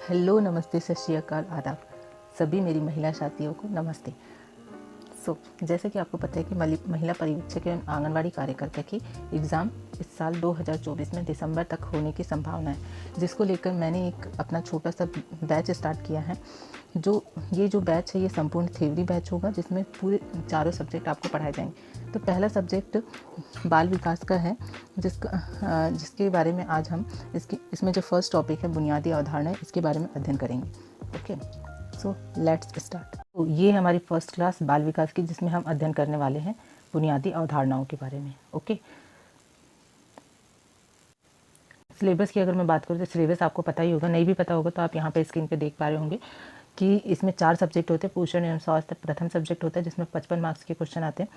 Hello, नमस्ते, सत श्री अकाल, आदाब। सभी मेरी महिला साथियों को नमस्ते। जैसे कि आपको पता है कि महिला पर्यवेक्षक एवं आंगनवाड़ी कार्यकर्ता की एग्ज़ाम इस साल 2024 में दिसंबर तक होने की संभावना है, जिसको लेकर मैंने एक अपना छोटा सा बैच स्टार्ट किया है। ये जो बैच है ये संपूर्ण थ्योरी बैच होगा, जिसमें पूरे चारों सब्जेक्ट आपको पढ़ाए जाएंगे। तो पहला सब्जेक्ट बाल विकास का है, जिसके बारे में आज हम इसमें जो फर्स्ट टॉपिक है बुनियादी अवधारणाएं, इसके बारे में अध्ययन करेंगे। Okay, so let's start. तो ये है हमारी फर्स्ट क्लास बाल विकास की, जिसमें हम अध्ययन करने वाले हैं बुनियादी अवधारणाओं के बारे में। ओके, सिलेबस की अगर मैं बात करूँ तो सिलेबस आपको पता ही होगा, नहीं भी पता होगा तो आप यहाँ पे स्क्रीन पे देख पा रहे होंगे कि इसमें 4 सब्जेक्ट होते हैं। पोषण एवं स्वास्थ्य प्रथम सब्जेक्ट होता है, जिसमें 55 मार्क्स के क्वेश्चन आते हैं।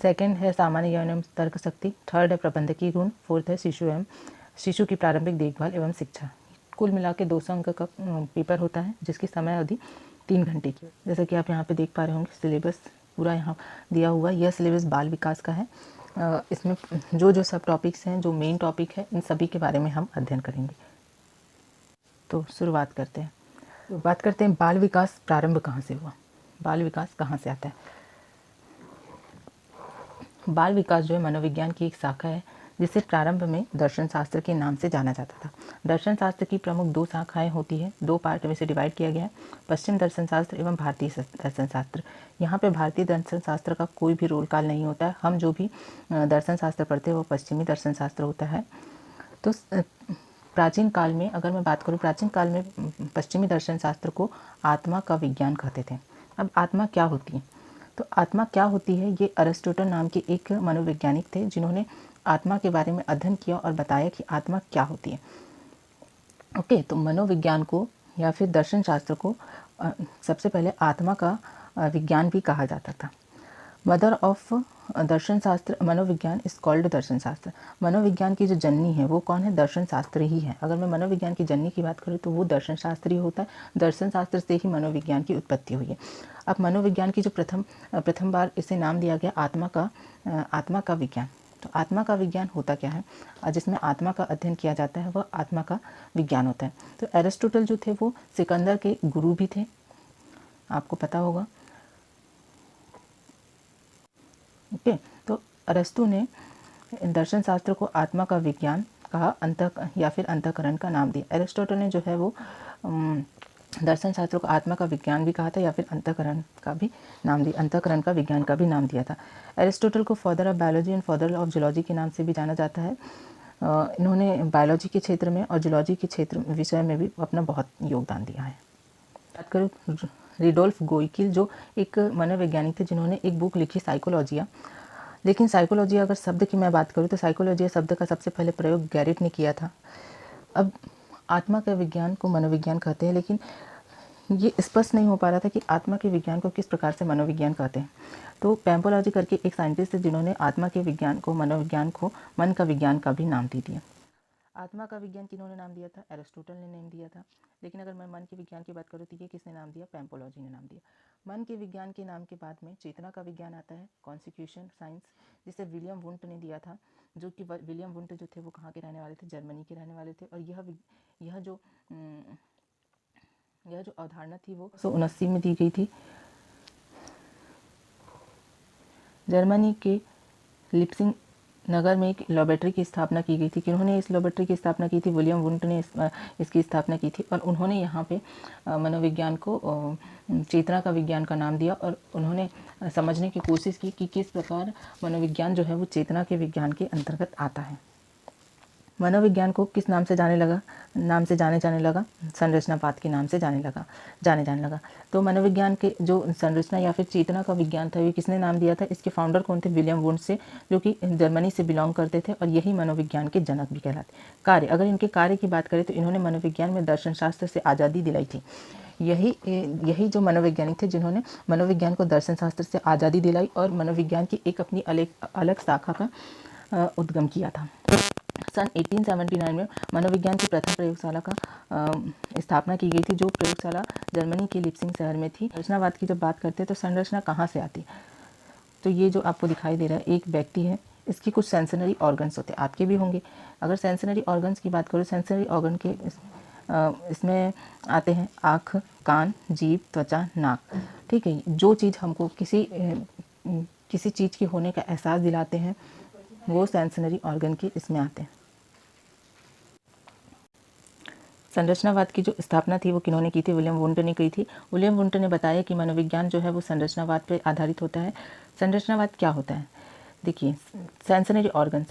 सेकंड है सामान्य ज्ञान एवं तर्क शक्ति। थर्ड है प्रबंधकीय गुण। फोर्थ है शिशु की प्रारंभिक देखभाल एवं शिक्षा। कुल मिला के 200 अंक का पेपर होता है, जिसकी समय अवधि 3 घंटे की। जैसे कि आप यहाँ पे देख पा रहे होंगे, सिलेबस पूरा यहाँ दिया हुआ। यह सिलेबस बाल विकास का है। इसमें जो सब टॉपिक्स हैं, जो मेन टॉपिक है, इन सभी के बारे में हम अध्ययन करेंगे। तो शुरुआत करते हैं। तो बात करते हैं बाल विकास प्रारंभ कहाँ से हुआ, बाल विकास कहाँ से आता है। बाल विकास जो है मनोविज्ञान की एक शाखा है, जिसे प्रारंभ में दर्शन शास्त्र के नाम से जाना जाता था। दर्शन शास्त्र की प्रमुख 2 शाखाएं होती है, 2 पार्ट में से डिवाइड किया गया है, पश्चिम दर्शन शास्त्र एवं भारतीय दर्शन शास्त्र। यहाँ पे भारतीय दर्शन शास्त्र का कोई भी रोल काल नहीं होता है। हम जो भी दर्शन शास्त्र पढ़ते हैं वो पश्चिमी दर्शन शास्त्र होता है। तो प्राचीन काल में अगर मैं बात करूँ, प्राचीन काल में पश्चिमी दर्शन शास्त्र को आत्मा का विज्ञान कहते थे। अब आत्मा क्या होती है, तो आत्मा क्या होती है, ये अरिस्टोटल नाम के एक मनोवैज्ञानिक थे, जिन्होंने आत्मा के बारे में अध्ययन किया और बताया कि आत्मा क्या होती है। ओके, तो मनोविज्ञान को या फिर दर्शन शास्त्र को सबसे पहले आत्मा का विज्ञान भी कहा जाता था। मदर ऑफ दर्शन शास्त्र मनोविज्ञान इज कॉल्ड दर्शन शास्त्र। मनोविज्ञान की जो जननी है वो कौन है, दर्शन शास्त्र ही है। अगर मैं मनोविज्ञान की जननी की बात करूँ तो वो दर्शन शास्त्र ही होता है। दर्शन शास्त्र से ही मनोविज्ञान की उत्पत्ति हुई है। अब मनोविज्ञान की जो प्रथम बार इसे नाम दिया गया आत्मा का विज्ञान। तो आत्मा का विज्ञान होता क्या है, जिसमें आत्मा का अध्ययन किया जाता है, वह आत्मा का विज्ञान होता है। तो एरिस्टोटल जो थे वो सिकंदर के गुरु भी थे, आपको पता होगा। ओके, तो अरस्तु ने दर्शन शास्त्र को आत्मा का विज्ञान कहा, या फिर अंतःकरण का नाम दिया। एरिस्टोटल ने जो है वो दर्शन शास्त्र को आत्मा का विज्ञान भी कहा था, या फिर अंतःकरण का भी नाम दिया, अंतःकरण का विज्ञान का भी नाम दिया था। एरिस्टोटल को father of biology and father of zoology के नाम से भी जाना जाता है। इन्होंने बायोलॉजी के क्षेत्र में और जूलॉजी के क्षेत्र विषय में भी अपना बहुत योगदान दिया है। बात करूँ रिडोल्फ गोइकिल, जो एक मनोवैज्ञानिक थे, जिन्होंने एक बुक लिखी साइकोलॉजिया। लेकिन साइकोलॉजिया अगर शब्द की मैं बात करूँ तो साइकोलॉजिया शब्द का सबसे पहले प्रयोग गैरिट ने किया था। अब आत्मा के विज्ञान को मनोविज्ञान कहते हैं, लेकिन ये स्पष्ट नहीं हो पा रहा था कि आत्मा के विज्ञान को किस प्रकार से मनोविज्ञान कहते हैं। तो पैम्पोलॉजी करके एक साइंटिस्ट थे, जिन्होंने आत्मा के विज्ञान को मनोविज्ञान को मन का विज्ञान का भी नाम दे दिया। आत्मा का विज्ञान किन्होंने नाम दिया था, एरिस्टोटल ने नाम दिया था। लेकिन अगर मैं मन के विज्ञान की बात करूँ तो ये किसने नाम दिया, पैम्पोलॉजी ने नाम दिया। मन के विज्ञान के नाम के बाद में चेतना का विज्ञान आता है, कॉन्स्टिट्यूशन साइंस, जिसे विलियम वुंट ने दिया था। जो कि विलियम वुंट जो थे वो कहाँ के रहने वाले थे, जर्मनी के रहने वाले थे। और यह जो अवधारणा थी वो 1979 में दी गई थी। जर्मनी के लिप्सिंग नगर में एक लैबोरेटरी की स्थापना की गई थी। किन्होंने इस लैबोरेटरी की स्थापना की थी, विलियम वुंट ने इसकी स्थापना की थी। और उन्होंने यहाँ पे मनोविज्ञान को चेतना का विज्ञान का नाम दिया, और उन्होंने समझने की कोशिश की कि किस प्रकार मनोविज्ञान जो है वो चेतना के विज्ञान के अंतर्गत आता है। मनोविज्ञान को किस नाम से जाने जाने लगा, संरचनावाद के नाम से जाने जाने लगा। तो मनोविज्ञान के जो संरचना या फिर चेतना का विज्ञान था, ये किसने नाम दिया था, इसके फाउंडर कौन थे, विलियम वुंट से, जो कि जर्मनी से बिलोंग करते थे, और यही मनोविज्ञान के जनक भी कहलाते। कार्य, अगर इनके कार्य की बात करें तो इन्होंने मनोविज्ञान में दर्शन शास्त्र से आज़ादी दिलाई थी। यही जो मनोवैज्ञानिक थे, जिन्होंने मनोविज्ञान को दर्शन शास्त्र से आज़ादी दिलाई और मनोविज्ञान की एक अपनी अलग शाखा का उद्गम किया था। सन 1879 में मनोविज्ञान की प्रथम प्रयोगशाला का स्थापना की गई थी, जो प्रयोगशाला जर्मनी के लिप्सिंग शहर में थी। संरचनावाद की जब बात करते हैं तो संरचना कहाँ से आती है, तो ये जो आपको दिखाई दे रहा है एक व्यक्ति है, इसकी कुछ सेंसरी ऑर्गन्स होते हैं, आपके भी होंगे। अगर सेंसरी ऑर्गन्स की बात करो, सेंसरी ऑर्गन के इसमें आते हैं आँख, कान, जीभ, त्वचा, नाक। ठीक है, जो चीज़ हमको किसी चीज़ के होने का एहसास दिलाते हैं वो सेंसरी ऑर्गन की इसमें आते हैं। संरचनावाद की जो स्थापना थी वो किन्होंने की थी? विलियम वुंट ने की थी। विलियम वुंट ने बताया कि मनोविज्ञान जो है वो संरचनावाद पर आधारित होता है। संरचनावाद क्या होता है? देखिए, सेंसरी ऑर्गन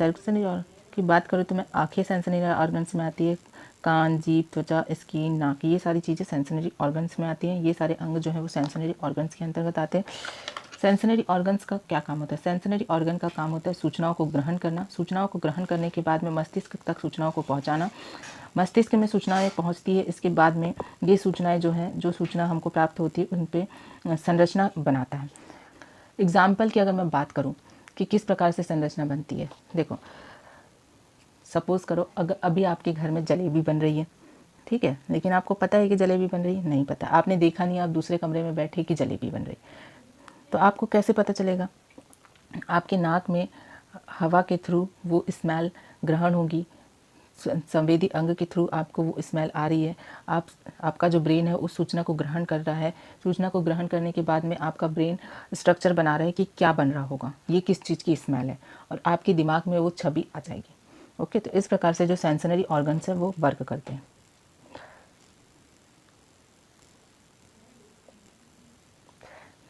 की बात करूँ तो मैं आँखें सेंसरी ऑर्गन्स में आती है, कान, जीभ, त्वचा, स्किन, नाक, ये सारी चीज़ें सेंसरी ऑर्गन्स में आती हैं। ये सारे अंग जो है वो सेंसरी ऑर्गन्स के अंतर्गत आते हैं। सेंसरी ऑर्गन्स का क्या काम होता है? सेंसरी ऑर्गन का काम होता है सूचनाओं को ग्रहण करना। सूचनाओं को ग्रहण करने के बाद में मस्तिष्क तक सूचनाओं को पहुंचाना। मस्तिष्क में सूचनाएं पहुंचती है, इसके बाद में ये सूचनाएं जो सूचना हमको प्राप्त होती है उन पे संरचना बनाता है। एग्जाम्पल की अगर मैं बात करूं कि किस प्रकार से संरचना बनती है, देखो सपोज करो अगर अभी आपके घर में जलेबी बन रही है, ठीक है, लेकिन आपको पता है कि जलेबी बन रही है? नहीं पता, आपने देखा नहीं, आप दूसरे कमरे में बैठे कि जलेबी बन रही, तो आपको कैसे पता चलेगा? आपके नाक में हवा के थ्रू वो स्मेल ग्रहण होगी, संवेदी अंग के थ्रू आपको वो स्मेल आ रही है। आपका जो ब्रेन है उस सूचना को ग्रहण कर रहा है। सूचना को ग्रहण करने के बाद में आपका ब्रेन स्ट्रक्चर बना रहा है कि क्या बन रहा होगा, ये किस चीज़ की स्मेल है, और आपके दिमाग में वो छवि आ जाएगी। ओके, तो इस प्रकार से जो सेंसरी ऑर्गन्स है वो वर्क करते हैं।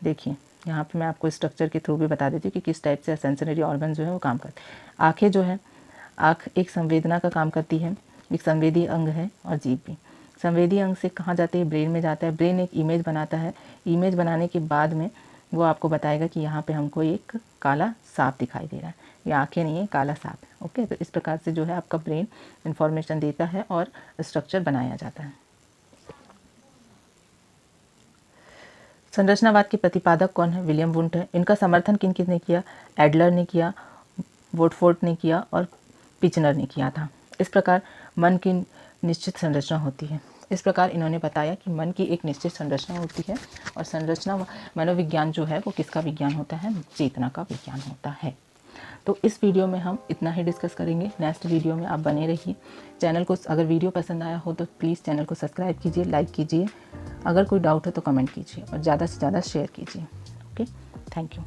देखिए यहाँ पे मैं आपको स्ट्रक्चर के थ्रू भी बता देती हूँ कि किस टाइप से सेंसरी ऑर्गन जो है वो काम करते हैं। आँखें जो है, आँख एक संवेदना का काम करती है, एक संवेदी अंग है, और जीभ भी। संवेदी अंग से कहाँ जाते हैं? ब्रेन में जाता है। ब्रेन एक इमेज बनाता है। इमेज बनाने के बाद में वो आपको बताएगा कि यहाँ पे हमको एक काला सांप दिखाई दे रहा है। ये आँखें नहीं है, काला सांप है। ओके, तो इस प्रकार से जो है आपका ब्रेन इंफॉर्मेशन देता है और स्ट्रक्चर बनाया जाता है। संरचनावाद के प्रतिपादक कौन है? विलियम वुंट है। इनका समर्थन किन किसने किया? एडलर ने किया, वोटफोर्ड ने किया और पिचनर ने किया था। इस प्रकार मन की निश्चित संरचना होती है। इस प्रकार इन्होंने बताया कि मन की एक निश्चित संरचना होती है, और संरचना मनोविज्ञान जो है वो किसका विज्ञान होता है? चेतना का विज्ञान होता है। तो इस वीडियो में हम इतना ही डिस्कस करेंगे। नेक्स्ट वीडियो में आप बने रहिए। चैनल को अगर वीडियो पसंद आया हो तो प्लीज़ चैनल को सब्सक्राइब कीजिए, लाइक कीजिए, अगर कोई डाउट है तो कमेंट कीजिए और ज़्यादा से ज़्यादा शेयर कीजिए। Okay, thank you.